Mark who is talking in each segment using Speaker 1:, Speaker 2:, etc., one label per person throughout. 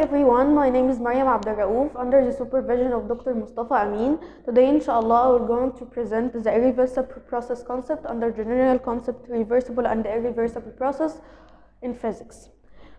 Speaker 1: everyone, my name is Mariam Abdelraouf under the supervision of Dr. Mustafa Amin. Today, inshallah, we're going to present the irreversible process concept under general concept reversible and irreversible process in physics.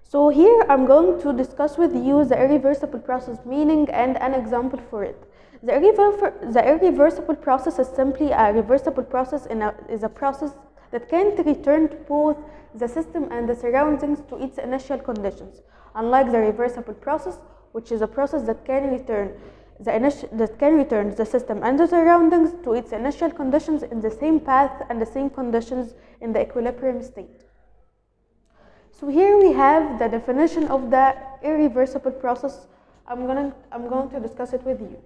Speaker 1: So here I'm going to discuss with you the irreversible process meaning and an example for it. The irreversible process is simply a reversible process is a process that can't return to both the system and the surroundings to its initial conditions, unlike the reversible process, which is a process that can return the system and the surroundings to its initial conditions in the same path and the same conditions in the equilibrium state. So here we have the definition of the irreversible process. I'm going to discuss it with you.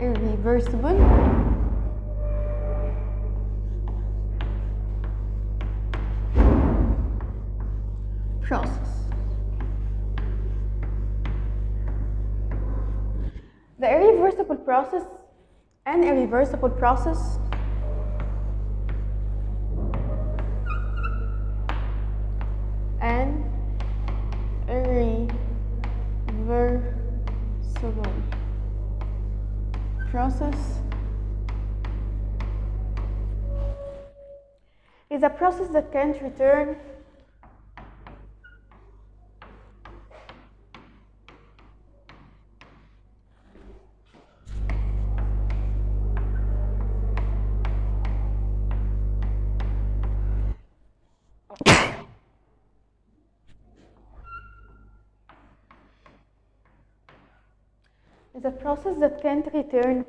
Speaker 1: Irreversible process. The irreversible process, an irreversible process is a process that can't return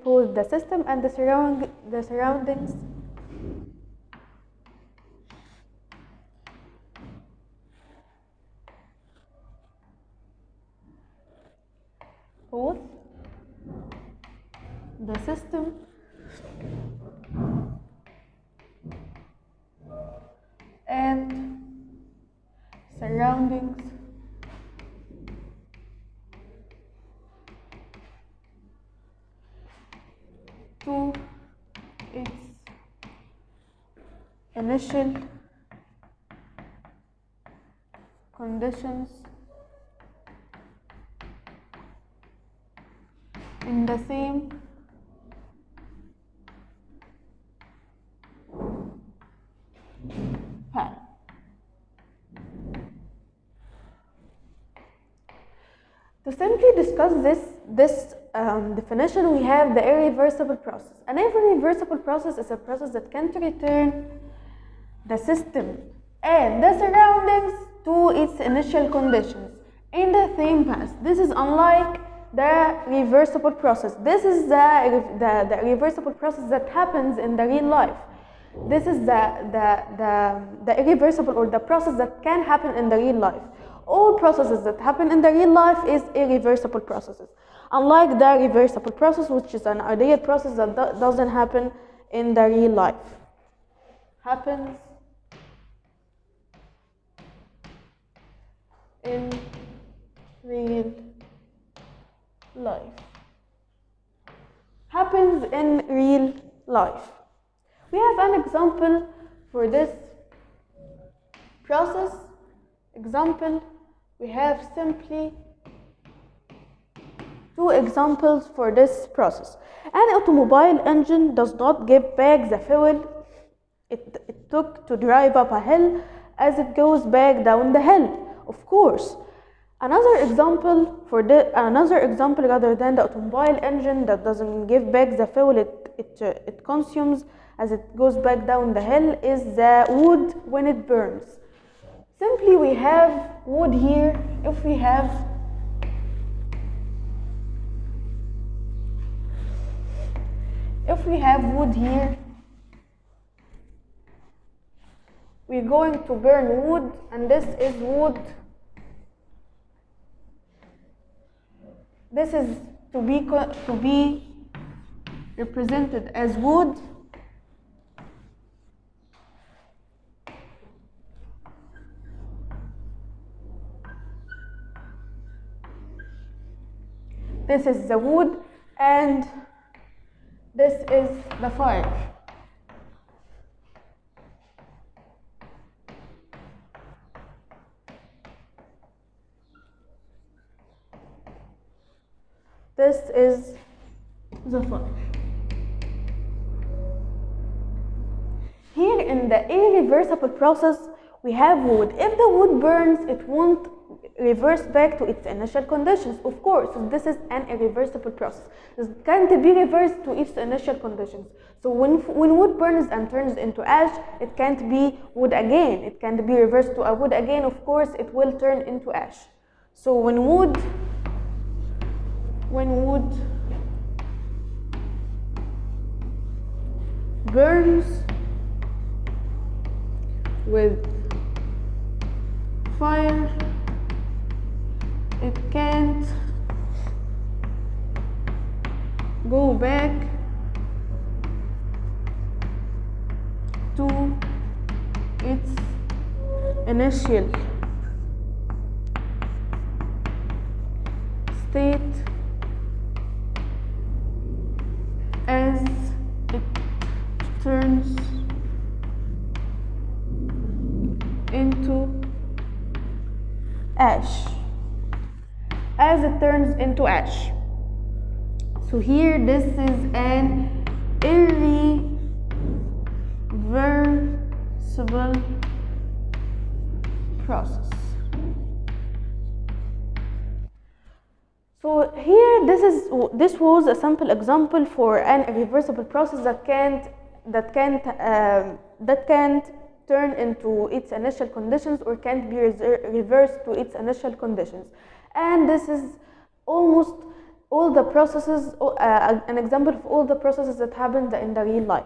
Speaker 1: both the system and the surroundings both the system and surroundings to its initial conditions in the same path. To simply discuss this definition, we have the irreversible process. An irreversible process is a process that can't return the system and the surroundings to its initial conditions in the same path. This is unlike the reversible process. This is the reversible process that happens in the real life. This is the irreversible or the process that can happen in the real life. All processes that happen in the real life is irreversible processes, unlike the reversible process, which is an ideal process that doesn't happen in the real life. Happens in real life. Happens in real life. We have an example for this process. Example, we have simply two examples for this process. An automobile engine does not give back the fuel it took to drive up a hill as it goes back down the hill. Of course, another example rather than the automobile engine that doesn't give back the fuel it consumes as it goes back down the hill is the wood when it burns. Simply, we have wood here. If we have wood here, we're going to burn wood, and this is wood. This is to be represented as wood. This is the wood, and this is the fire. This is the fire. Here in the irreversible process, we have wood. If the wood burns, it won't reverse back to its initial conditions. Of course, this is an irreversible process. It can't be reversed to its initial conditions. So when wood burns and turns into ash, it can't be wood again. It can't be reversed to a wood again. Of course, it will turn into ash. So when wood burns with fire, it can't go back to its initial state as it turns into ash. So here this is an irreversible process. So here this was a sample example for an irreversible process that can't turn into its initial conditions or can't be reversed to its initial conditions. And this is almost all the processes, an example of all the processes that happen in the real life.